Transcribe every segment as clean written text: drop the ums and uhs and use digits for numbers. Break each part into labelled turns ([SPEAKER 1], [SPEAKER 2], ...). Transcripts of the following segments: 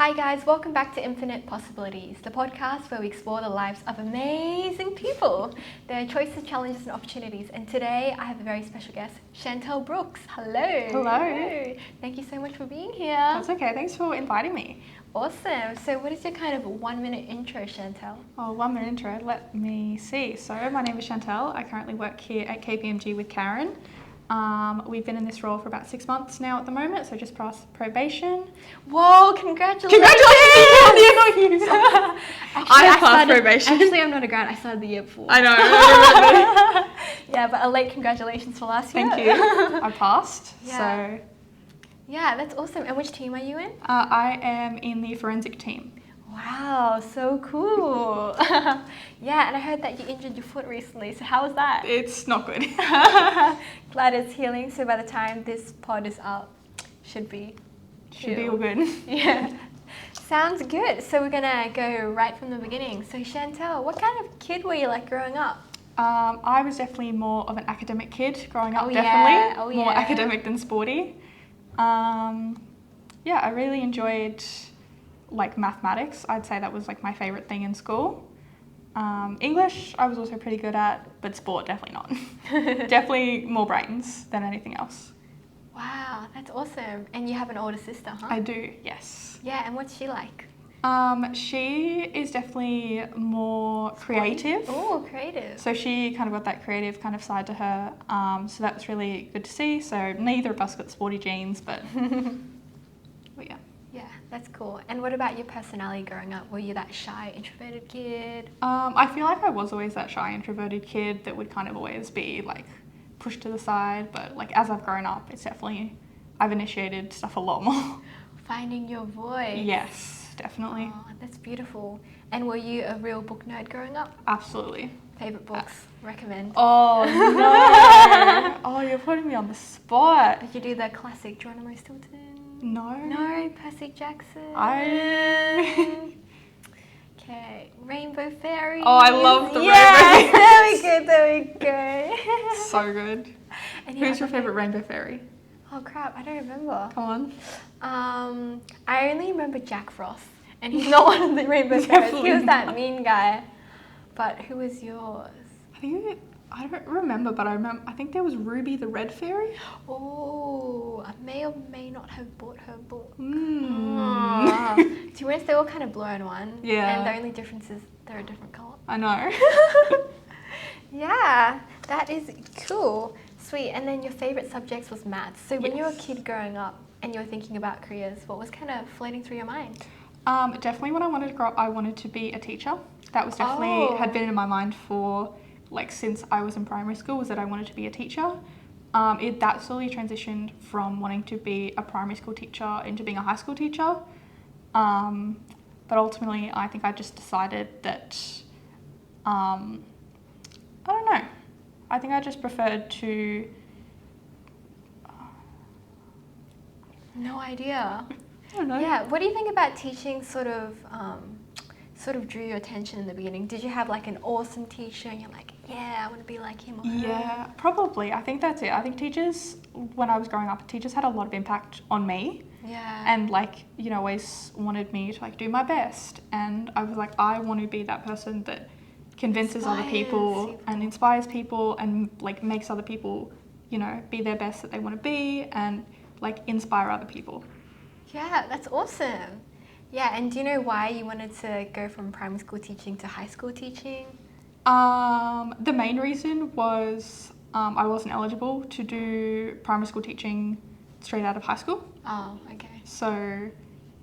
[SPEAKER 1] Hi guys, welcome back to Infinite Possibilities, the podcast where we explore the lives of amazing people, their choices, challenges and opportunities. And today I have a very special guest, Chantelle Brooks. Hello.
[SPEAKER 2] Hello.
[SPEAKER 1] Thank you so much for being here.
[SPEAKER 2] That's okay, thanks for inviting me.
[SPEAKER 1] Awesome. So what is your kind of 1 minute intro, Chantelle?
[SPEAKER 2] Oh, 1 minute intro, let me see. So my name is Chantelle. I currently work here at KPMG with Karen. We've been in this role for about 6 months now at the moment, so just past probation.
[SPEAKER 1] Whoa, congratulations!
[SPEAKER 2] Congratulations! I passed probation.
[SPEAKER 1] Actually, I'm not a grad. I started the year before.
[SPEAKER 2] I know. I remember.
[SPEAKER 1] Yeah, but a late congratulations for last year.
[SPEAKER 2] Thank you. I passed.
[SPEAKER 1] Yeah.
[SPEAKER 2] So
[SPEAKER 1] Yeah, that's awesome. And which team are you in?
[SPEAKER 2] I am in the forensic team.
[SPEAKER 1] Wow, so cool. Yeah, and I heard that you injured your foot recently. So how was that?
[SPEAKER 2] It's not good.
[SPEAKER 1] Glad it's healing. So by the time this pod is up, should be
[SPEAKER 2] all good.
[SPEAKER 1] Yeah. Sounds good. So we're gonna go right from the beginning. So Chantelle, what kind of kid were you like growing up?
[SPEAKER 2] I was definitely more of an academic kid growing up.
[SPEAKER 1] Oh,
[SPEAKER 2] definitely
[SPEAKER 1] yeah. Oh,
[SPEAKER 2] more
[SPEAKER 1] yeah.
[SPEAKER 2] academic than sporty. Yeah, I really enjoyed like mathematics. I'd say that was like my favorite thing in school. English I was also pretty good at, but sport definitely not. Definitely more brains than anything else.
[SPEAKER 1] Wow, that's awesome. And you have an older sister, huh?
[SPEAKER 2] I do, yes.
[SPEAKER 1] Yeah, and what's she like?
[SPEAKER 2] She is definitely more creative.
[SPEAKER 1] Oh, creative.
[SPEAKER 2] So she kind of got that creative kind of side to her. So that was really good to see. So neither of us got sporty genes, but yeah.
[SPEAKER 1] Yeah, that's cool. And what about your personality growing up? Were you that shy, introverted kid?
[SPEAKER 2] I feel like I was always that shy, introverted kid that would kind of always be like pushed to the side. But like as I've grown up, it's definitely, I've initiated stuff a lot more.
[SPEAKER 1] Finding your voice.
[SPEAKER 2] Yes, definitely.
[SPEAKER 1] Oh, that's beautiful. And were you a real book nerd growing up?
[SPEAKER 2] Absolutely.
[SPEAKER 1] Favorite books? Recommend.
[SPEAKER 2] Oh no! Oh, you're putting me on the spot.
[SPEAKER 1] Did you do the classic Geronimo Stilton?
[SPEAKER 2] No.
[SPEAKER 1] No, Percy Jackson. Okay, Rainbow Fairy.
[SPEAKER 2] Oh, I love the
[SPEAKER 1] Rainbow
[SPEAKER 2] Fairies.
[SPEAKER 1] There we go.
[SPEAKER 2] So good.
[SPEAKER 1] And
[SPEAKER 2] Who's your favourite rainbow fairy?
[SPEAKER 1] Oh crap, I don't remember.
[SPEAKER 2] Come on.
[SPEAKER 1] I only remember Jack Frost, and he's not one of the Rainbow Fairies. He was that mean guy. But who was yours?
[SPEAKER 2] I don't remember, but I think there was Ruby the red fairy.
[SPEAKER 1] Oh, I may or may not have bought her book. To be honest, they were kind of blue and one.
[SPEAKER 2] Yeah.
[SPEAKER 1] And the only difference is they're a different colour.
[SPEAKER 2] I know.
[SPEAKER 1] Yeah, that is cool. Sweet. And then your favourite subjects was maths. So when you were a kid growing up and you were thinking about careers, what was kind of floating through your mind?
[SPEAKER 2] Definitely when I wanted to grow up, I wanted to be a teacher. That was definitely had been in my mind for like since I was in primary school, was that I wanted to be a teacher. That slowly transitioned from wanting to be a primary school teacher into being a high school teacher. But ultimately, I think I just decided that, I don't know. I think I just preferred to...
[SPEAKER 1] No idea.
[SPEAKER 2] I don't know.
[SPEAKER 1] Yeah, what do you think about teaching sort of drew your attention in the beginning? Did you have like an awesome teacher and you're like, yeah, I want to be like him or her?
[SPEAKER 2] Yeah, probably. I think that's it. I think teachers, when I was growing up, teachers had a lot of impact on me.
[SPEAKER 1] Yeah.
[SPEAKER 2] And like, you know, always wanted me to like do my best. And I was like, I want to be that person that convinces other people and inspires people and like makes other people, you know, be their best that they want to be and like inspire other people.
[SPEAKER 1] Yeah, that's awesome. Yeah, and do you know why you wanted to go from primary school teaching to high school teaching?
[SPEAKER 2] The main reason was I wasn't eligible to do primary school teaching straight out of high school.
[SPEAKER 1] Oh, okay.
[SPEAKER 2] So, and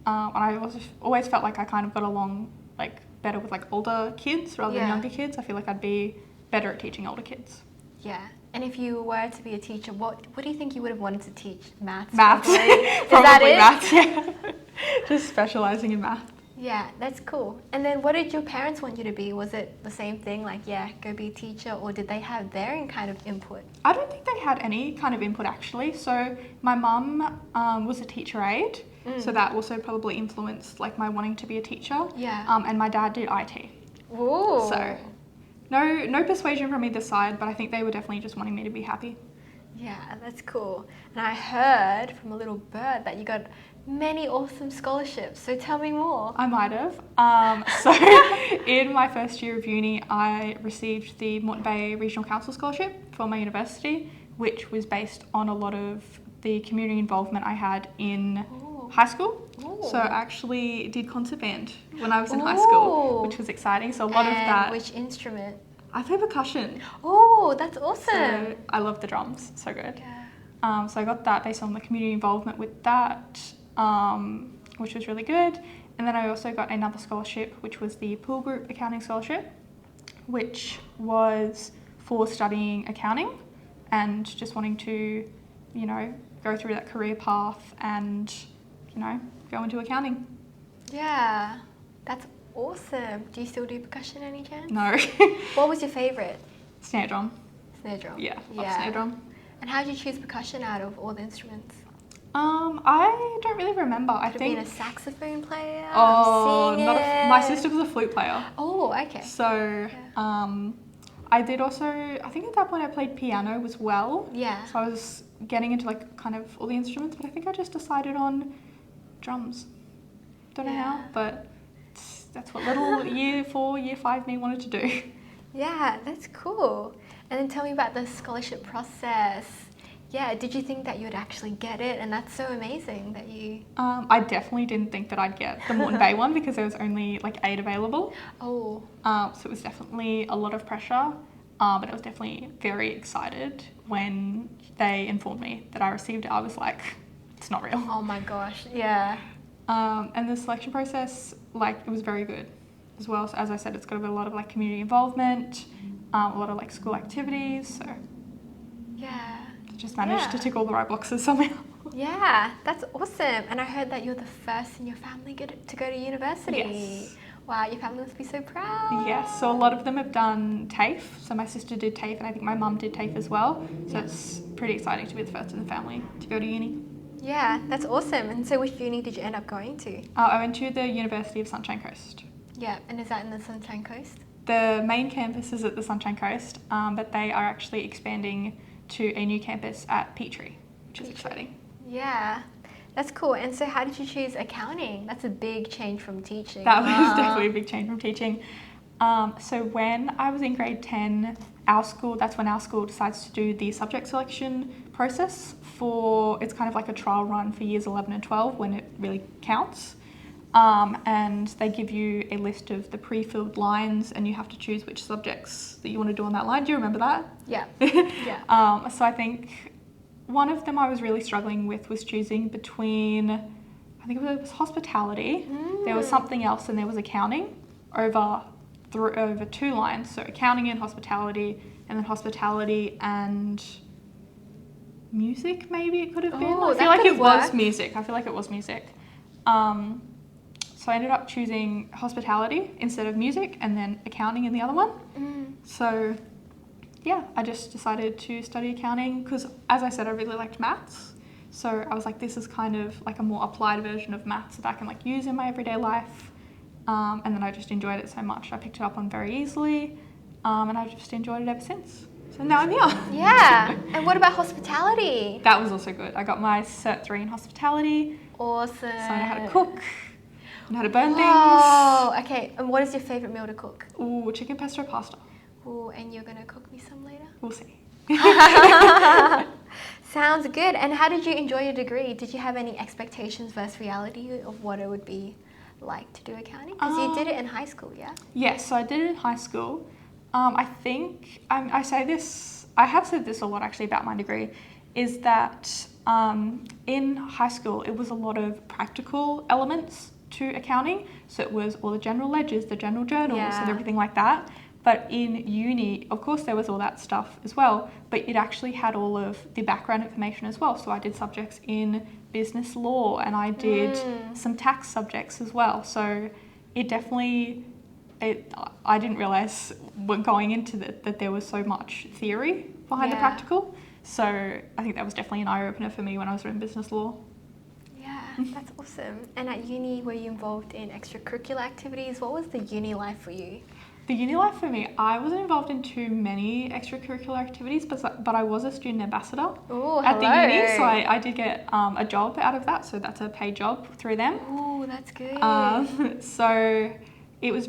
[SPEAKER 2] I always felt like I kind of got along like better with like older kids rather than younger kids. I feel like I'd be better at teaching older kids.
[SPEAKER 1] Yeah. And if you were to be a teacher, what do you think you would have wanted to teach? Maths?
[SPEAKER 2] Maths. Probably maths, yeah. Just specialising in math.
[SPEAKER 1] Yeah, that's cool. And then what did your parents want you to be? Was it the same thing, like, yeah, go be a teacher, or did they have their own kind of input?
[SPEAKER 2] I don't think they had any kind of input actually. So my mum was a teacher aide, so that also probably influenced like my wanting to be a teacher.
[SPEAKER 1] Yeah.
[SPEAKER 2] And my dad did IT.
[SPEAKER 1] Ooh.
[SPEAKER 2] So no persuasion from either side, but I think they were definitely just wanting me to be happy.
[SPEAKER 1] Yeah, that's cool. And I heard from a little bird that you got many awesome scholarships. So tell me more.
[SPEAKER 2] I might have. So in my first year of uni, I received the Moreton Bay Regional Council Scholarship for my university, which was based on a lot of the community involvement I had in high school.
[SPEAKER 1] Ooh.
[SPEAKER 2] So I actually did concert band when I was in high school, which was exciting. So a lot of that.
[SPEAKER 1] Which instrument?
[SPEAKER 2] I play percussion.
[SPEAKER 1] Oh, that's awesome.
[SPEAKER 2] So I love the drums. So good.
[SPEAKER 1] Yeah.
[SPEAKER 2] So I got that based on the community involvement with that, which was really good. And then I also got another scholarship, which was the Pool Group Accounting Scholarship, which was for studying accounting and just wanting to, you know, go through that career path and, you know, go into accounting.
[SPEAKER 1] Yeah, that's awesome. Do you still do percussion any chance?
[SPEAKER 2] No.
[SPEAKER 1] What was your favourite?
[SPEAKER 2] Snare drum.
[SPEAKER 1] Snare drum.
[SPEAKER 2] Yeah, love snare drum.
[SPEAKER 1] And how did you choose percussion out of all the instruments?
[SPEAKER 2] I don't really remember. I think
[SPEAKER 1] being a saxophone player.
[SPEAKER 2] Oh,
[SPEAKER 1] singing.
[SPEAKER 2] my sister was a flute player.
[SPEAKER 1] Oh, okay.
[SPEAKER 2] So, I did also. I think at that point I played piano as well.
[SPEAKER 1] Yeah.
[SPEAKER 2] So I was getting into like kind of all the instruments, but I think I just decided on drums. Don't know how, but that's what little year 4, year 5 me wanted to do.
[SPEAKER 1] Yeah, that's cool. And then tell me about the scholarship process. Yeah, did you think that you would actually get it? And that's so amazing that you...
[SPEAKER 2] I definitely didn't think that I'd get the Moreton Bay one because there was only like 8 available.
[SPEAKER 1] Oh.
[SPEAKER 2] So it was definitely a lot of pressure, but I was definitely very excited when they informed me that I received it. I was like, it's not real.
[SPEAKER 1] Oh my gosh, yeah.
[SPEAKER 2] And the selection process, like, it was very good as well. So as I said, it's got a lot of like community involvement, a lot of like school activities. So
[SPEAKER 1] yeah.
[SPEAKER 2] Just managed to tick all the right boxes somehow.
[SPEAKER 1] Yeah, that's awesome. And I heard that you're the first in your family to go to university.
[SPEAKER 2] Yes.
[SPEAKER 1] Wow, your family must be so proud.
[SPEAKER 2] Yes, so a lot of them have done TAFE. So my sister did TAFE and I think my mum did TAFE as well. So it's pretty exciting to be the first in the family to go to uni.
[SPEAKER 1] Yeah, that's awesome. And so which uni did you end up going to?
[SPEAKER 2] I went to the University of Sunshine Coast.
[SPEAKER 1] Yeah, and is that in the Sunshine Coast?
[SPEAKER 2] The main campus is at the Sunshine Coast, but they are actually expanding to a new campus at Peachtree, which is exciting.
[SPEAKER 1] Yeah, that's cool. And so how did you choose accounting? That's a big change from teaching.
[SPEAKER 2] That was definitely a big change from teaching. So when I was in grade 10, that's when our school decides to do the subject selection process it's kind of like a trial run for years 11 and 12 when it really counts. And they give you a list of the pre-filled lines and you have to choose which subjects that you want to do on that line. Do you remember that?
[SPEAKER 1] Yeah. Yeah.
[SPEAKER 2] So I think one of them I was really struggling with was choosing between, I think it was hospitality, there was something else, and there was accounting over 2 lines. So accounting and hospitality and music, maybe it could have been. I feel like it was music. So I ended up choosing hospitality instead of music and then accounting in the other one. So yeah, I just decided to study accounting because, as I said, I really liked maths. So I was like, this is kind of like a more applied version of maths that I can like use in my everyday life. And then I just enjoyed it so much. I picked it up on very easily, and I've just enjoyed it ever since. So now I'm here.
[SPEAKER 1] Yeah. And what about hospitality?
[SPEAKER 2] That was also good. I got my Cert 3 in hospitality.
[SPEAKER 1] Awesome.
[SPEAKER 2] So I know how to cook, and how to burn things.
[SPEAKER 1] Oh, okay. And what is your favourite meal to cook?
[SPEAKER 2] Ooh, chicken pesto pasta.
[SPEAKER 1] Ooh, and you're going to cook me some later?
[SPEAKER 2] We'll see.
[SPEAKER 1] Sounds good. And how did you enjoy your degree? Did you have any expectations versus reality of what it would be like to do accounting? Because you did it in high school, yeah?
[SPEAKER 2] Yes, so I did it in high school. I think, I have said this a lot actually about my degree, is that in high school it was a lot of practical elements to accounting. So it was all the general ledgers, the general journals and everything like that. But in uni, of course, there was all that stuff as well, but it actually had all of the background information as well. So I did subjects in business law and I did some tax subjects as well. So it definitely, I didn't realise when going into that there was so much theory behind the practical. So I think that was definitely an eye-opener for me when I was doing business law.
[SPEAKER 1] Yeah, that's awesome. And at uni, were you involved in extracurricular activities? What was the uni life for you?
[SPEAKER 2] The uni life for me, I wasn't involved in too many extracurricular activities, but I was a student ambassador at the uni, so I did get a job out of that, so that's a paid job through them.
[SPEAKER 1] Oh, that's good.
[SPEAKER 2] So it's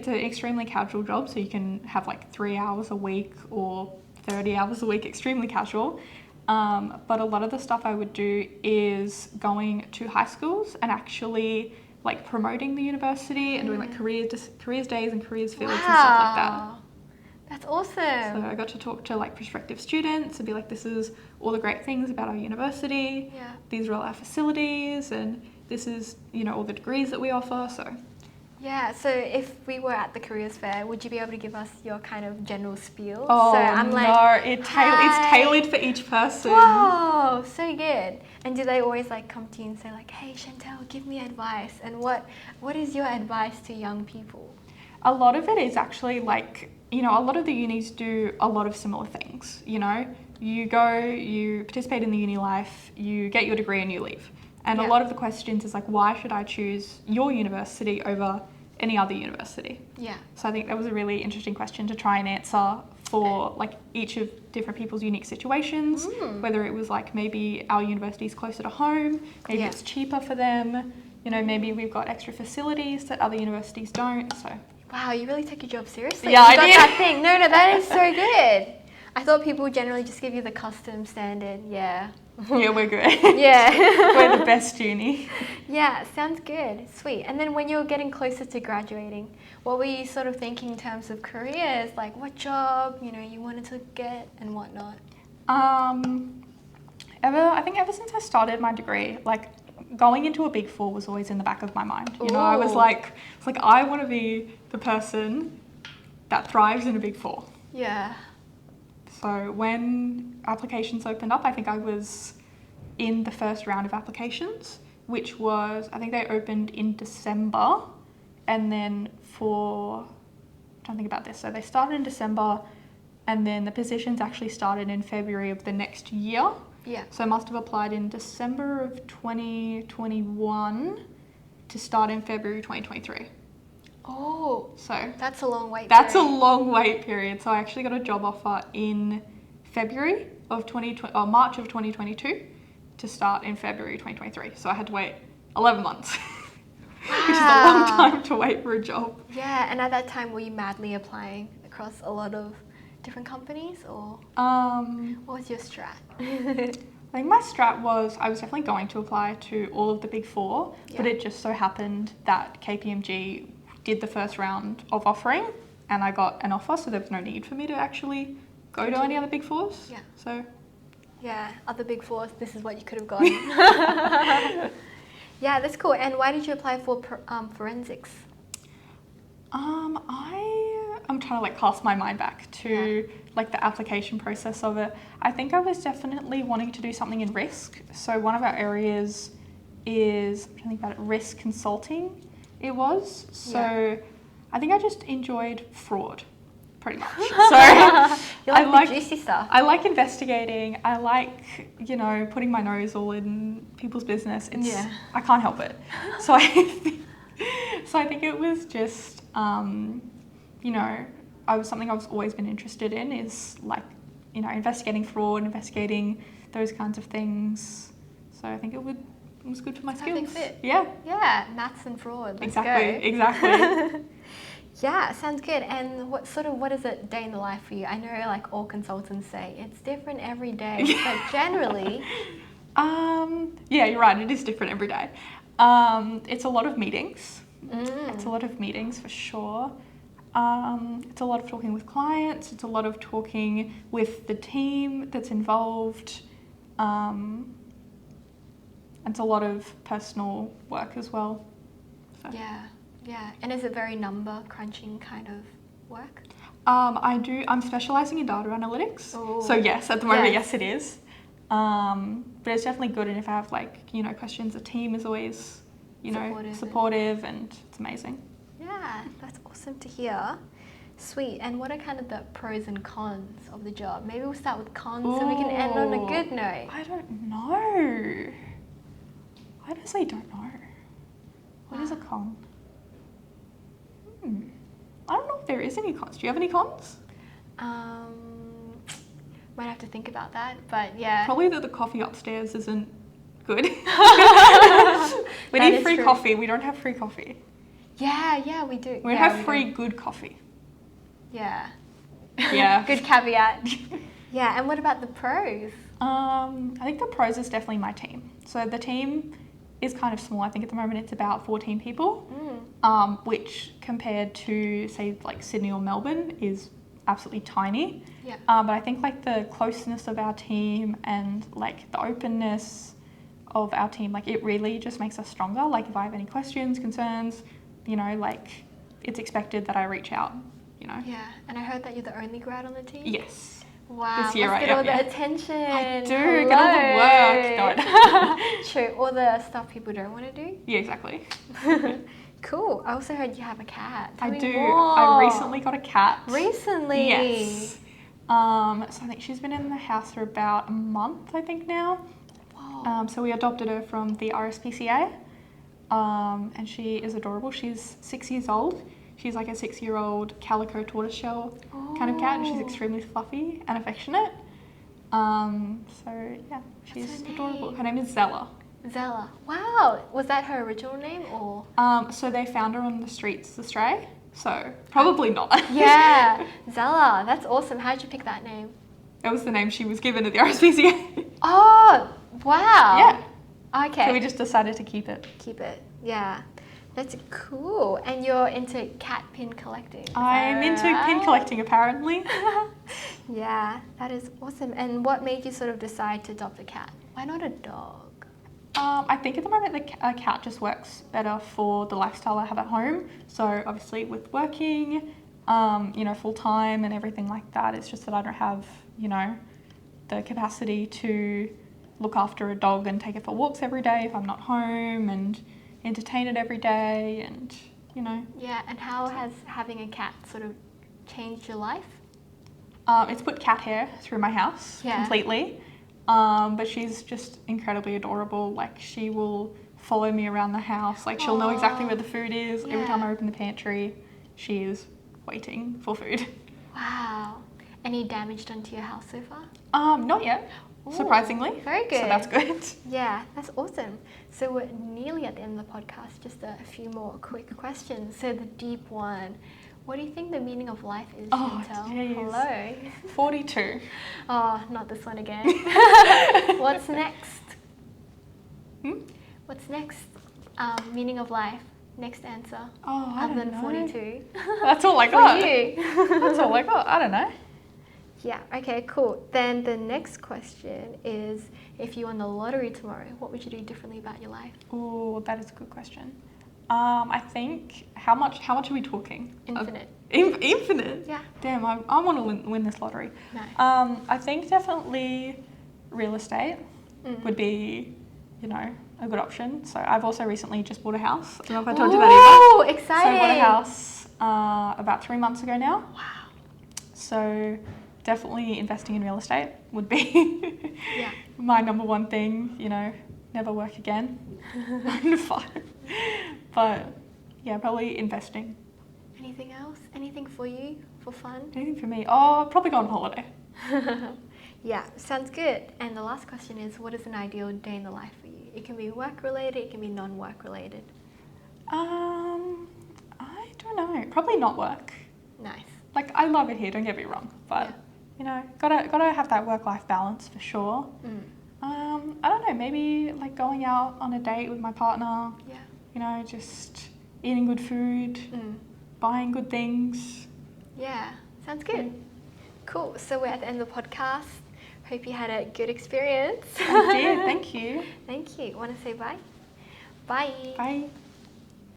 [SPEAKER 2] an extremely casual job, so you can have like 3 hours a week or 30 hours a week, extremely casual. But a lot of the stuff I would do is going to high schools and actually like promoting the university and doing like careers days and careers fields and stuff like that.
[SPEAKER 1] That's awesome.
[SPEAKER 2] So I got to talk to like prospective students and be like, this is all the great things about our university.
[SPEAKER 1] Yeah.
[SPEAKER 2] These are all our facilities and this is, all the degrees that we offer. So
[SPEAKER 1] yeah, so if we were at the careers fair, would you be able to give us your kind of general spiel?
[SPEAKER 2] Oh,
[SPEAKER 1] so I'm
[SPEAKER 2] it's tailored for each person.
[SPEAKER 1] Wow, so good. And do they always like come to you and say like, hey Chantelle, give me advice? And what is your advice to young people?
[SPEAKER 2] A lot of it is actually like, a lot of the unis do a lot of similar things. You go, you participate in the uni life, you get your degree and you leave. And a lot of the questions is like, why should I choose your university over any other university?
[SPEAKER 1] Yeah.
[SPEAKER 2] So I think that was a really interesting question to try and answer for like each of different people's unique situations, whether it was like maybe our university's closer to home, maybe it's cheaper for them, maybe we've got extra facilities that other universities don't. So
[SPEAKER 1] wow, you really take your job seriously.
[SPEAKER 2] Yeah,
[SPEAKER 1] you
[SPEAKER 2] I did.
[SPEAKER 1] That thing. No, that is so good. I thought people would generally just give you the custom standard. Yeah,
[SPEAKER 2] we're good.
[SPEAKER 1] Yeah.
[SPEAKER 2] We're the best uni.
[SPEAKER 1] Yeah, sounds good. Sweet. And then when you were getting closer to graduating, what were you sort of thinking in terms of careers? Like what job, you wanted to get and whatnot?
[SPEAKER 2] I think ever since I started my degree, like going into a Big Four was always in the back of my mind. I was like, I want to be the person that thrives in a Big Four.
[SPEAKER 1] Yeah.
[SPEAKER 2] So when applications opened up, I think I was in the first round of applications, which was, I think they opened in December. And then I'm trying to think about this. So they started in December and then the positions actually started in February of the next year.
[SPEAKER 1] Yeah.
[SPEAKER 2] So I must have applied in December of 2021 to start in February 2023.
[SPEAKER 1] Oh,
[SPEAKER 2] so
[SPEAKER 1] that's a long wait.
[SPEAKER 2] That's a long wait period. So I actually got a job offer in February of March of 2022 to start in February 2023. So I had to wait 11 months, which is a long time to wait for a job.
[SPEAKER 1] Yeah, and at that time, were you madly applying across a lot of different companies, or what was your strat?
[SPEAKER 2] I think my strat was I was definitely going to apply to all of the Big Four, but it just so happened that KPMG did the first round of offering and I got an offer, so there was no need for me to actually go to any other Big Fours.
[SPEAKER 1] Yeah.
[SPEAKER 2] So
[SPEAKER 1] yeah, other Big Fours, this is what you could have gone. Yeah, that's cool. And why did you apply for forensics?
[SPEAKER 2] I'm trying to like cast my mind back to like the application process of it. I think I was definitely wanting to do something in risk. So one of our areas is, I'm trying to think about it, risk consulting. It was. So I think I just enjoyed fraud pretty much. So
[SPEAKER 1] you like the juicy stuff.
[SPEAKER 2] I like investigating. I like, putting my nose all in people's business. I can't help it. So I think it was just, something I've always been interested in is like, investigating fraud, investigating those kinds of things. So I think it was good for my skills.
[SPEAKER 1] Fit.
[SPEAKER 2] Yeah.
[SPEAKER 1] Yeah, maths and fraud. Let's
[SPEAKER 2] Exactly.
[SPEAKER 1] Yeah, sounds good. And what is a day in the life for you? I know like all consultants say it's different every day, but generally...
[SPEAKER 2] yeah, you're right. It is different every day. It's a lot of meetings. It's a lot of meetings for sure. It's a lot of talking with clients. It's a lot of talking with the team that's involved. It's a lot of personal work as well. So.
[SPEAKER 1] Yeah. And is it very number crunching kind of work?
[SPEAKER 2] I'm specialising in data analytics.
[SPEAKER 1] Ooh.
[SPEAKER 2] So yes, at the moment, yes it is. But it's definitely good, and if I have questions, the team is always, supportive and it's amazing.
[SPEAKER 1] Yeah, that's awesome to hear. Sweet. And what are kind of the pros and cons of the job? Maybe we'll start with cons so we can end on a good note.
[SPEAKER 2] I don't know. I honestly don't know. What is a con? I don't know if there is any cons. Do you have any cons?
[SPEAKER 1] Might have to think about that, but yeah.
[SPEAKER 2] Probably that the coffee upstairs isn't good. We
[SPEAKER 1] That
[SPEAKER 2] need
[SPEAKER 1] is
[SPEAKER 2] free
[SPEAKER 1] true.
[SPEAKER 2] coffee. We don't have free coffee.
[SPEAKER 1] Yeah, we do.
[SPEAKER 2] We
[SPEAKER 1] Yeah,
[SPEAKER 2] have free
[SPEAKER 1] do.
[SPEAKER 2] good coffee.
[SPEAKER 1] Yeah.
[SPEAKER 2] Yeah.
[SPEAKER 1] Good caveat. Yeah, and what about the pros?
[SPEAKER 2] I think the pros is definitely my team. So the team is kind of small. I think at the moment it's about 14 people, which compared to say like Sydney or Melbourne is absolutely tiny.
[SPEAKER 1] Yeah.
[SPEAKER 2] But I think like the closeness of our team and like the openness of our team, like it really just makes us stronger. Like if I have any questions, concerns, you know, like it's expected that I reach out, you know.
[SPEAKER 1] Yeah, and I heard that you're the only grad on the team?
[SPEAKER 2] Yes.
[SPEAKER 1] Wow,
[SPEAKER 2] This year
[SPEAKER 1] must
[SPEAKER 2] I
[SPEAKER 1] get all
[SPEAKER 2] am,
[SPEAKER 1] the
[SPEAKER 2] yeah.
[SPEAKER 1] attention.
[SPEAKER 2] I do, get all the work. No.
[SPEAKER 1] True, all the stuff people don't want to do.
[SPEAKER 2] Yeah, exactly.
[SPEAKER 1] Cool. I also heard you have a cat. Tell
[SPEAKER 2] I
[SPEAKER 1] me
[SPEAKER 2] do.
[SPEAKER 1] more.
[SPEAKER 2] I recently got a cat.
[SPEAKER 1] Recently?
[SPEAKER 2] Yes. So I think she's been in the house for about a month, I think now.
[SPEAKER 1] Whoa.
[SPEAKER 2] So we adopted her from the RSPCA, and she is adorable. She's 6 years old. She's like a 6-year-old calico tortoiseshell kind of cat, and she's
[SPEAKER 1] Oh.
[SPEAKER 2] extremely fluffy and affectionate. So yeah, she's
[SPEAKER 1] her
[SPEAKER 2] adorable.
[SPEAKER 1] name?
[SPEAKER 2] Her name is Zella.
[SPEAKER 1] Zella. Wow. Was that her original name or?
[SPEAKER 2] So they found her on the streets, the stray. So probably not.
[SPEAKER 1] Yeah. Zella. That's awesome. How'd you pick that name?
[SPEAKER 2] That was the name she was given at the RSPCA.
[SPEAKER 1] Oh, wow.
[SPEAKER 2] Yeah.
[SPEAKER 1] Okay.
[SPEAKER 2] So we just decided to keep it.
[SPEAKER 1] Keep it. Yeah. That's cool. And you're into cat pin collecting. Is
[SPEAKER 2] I'm
[SPEAKER 1] that
[SPEAKER 2] into pin
[SPEAKER 1] right?
[SPEAKER 2] collecting apparently.
[SPEAKER 1] Yeah, that is awesome. And what made you sort of decide to adopt a cat? Why not a dog?
[SPEAKER 2] I think at the moment a cat just works better for the lifestyle I have at home. So obviously with working, you know, full time and everything like that, it's just that I don't have, you know, the capacity to look after a dog and take it for walks every day if I'm not home and entertain it every day and, you know.
[SPEAKER 1] Yeah, and how has having a cat sort of changed your life?
[SPEAKER 2] It's put cat hair through my house completely. But she's just incredibly adorable. Like she will follow me around the house. Like she'll know exactly where the food is. Every time I open the pantry, she is waiting for food.
[SPEAKER 1] Wow. Any damage done to your house so far?
[SPEAKER 2] Not yet,
[SPEAKER 1] Ooh,
[SPEAKER 2] surprisingly.
[SPEAKER 1] very good.
[SPEAKER 2] So that's good.
[SPEAKER 1] Yeah, that's awesome. So we're nearly at the end of the podcast. Just a few more quick questions. So the deep one. What do you think the meaning of life is, Chantelle?
[SPEAKER 2] Geez.
[SPEAKER 1] Hello.
[SPEAKER 2] 42.
[SPEAKER 1] Oh, not this one again. What's next? What's next? Meaning of life. Next answer.
[SPEAKER 2] Oh, I
[SPEAKER 1] Other
[SPEAKER 2] don't
[SPEAKER 1] than
[SPEAKER 2] know.
[SPEAKER 1] 42.
[SPEAKER 2] That's all I
[SPEAKER 1] For
[SPEAKER 2] got.
[SPEAKER 1] you.
[SPEAKER 2] That's all I got. I don't know.
[SPEAKER 1] Yeah, okay, cool. Then the next question is, if you won the lottery tomorrow, what would you do differently about your life?
[SPEAKER 2] Oh, that is a good question. I think, how much are we talking?
[SPEAKER 1] Infinite.
[SPEAKER 2] Infinite?
[SPEAKER 1] Yeah.
[SPEAKER 2] Damn, I want to win this lottery.
[SPEAKER 1] Nice.
[SPEAKER 2] I think definitely real estate would be, you know, a good option. So I've also recently just bought a house. I don't know if I told you that
[SPEAKER 1] Oh,
[SPEAKER 2] either.
[SPEAKER 1] exciting.
[SPEAKER 2] So I bought a house about 3 months ago now.
[SPEAKER 1] Wow.
[SPEAKER 2] So definitely investing in real estate would be my number one thing, you know, never work again. 9 to 5. But yeah, probably investing.
[SPEAKER 1] Anything else? Anything for you? For fun?
[SPEAKER 2] Anything for me? Oh, probably go on holiday.
[SPEAKER 1] Yeah, sounds good. And the last question is, what is an ideal day in the life for you? It can be work related, it can be non-work related.
[SPEAKER 2] I don't know. Probably not work.
[SPEAKER 1] Nice.
[SPEAKER 2] Like I love it here, don't get me wrong, but you know, gotta have that work-life balance for sure. I don't know, maybe like going out on a date with my partner.
[SPEAKER 1] Yeah.
[SPEAKER 2] You know, just eating good food, buying good things.
[SPEAKER 1] Yeah, sounds good. Cool. So we're at the end of the podcast. Hope you had a good experience.
[SPEAKER 2] I did, thank you.
[SPEAKER 1] Thank you. Want to say bye? Bye.
[SPEAKER 2] Bye.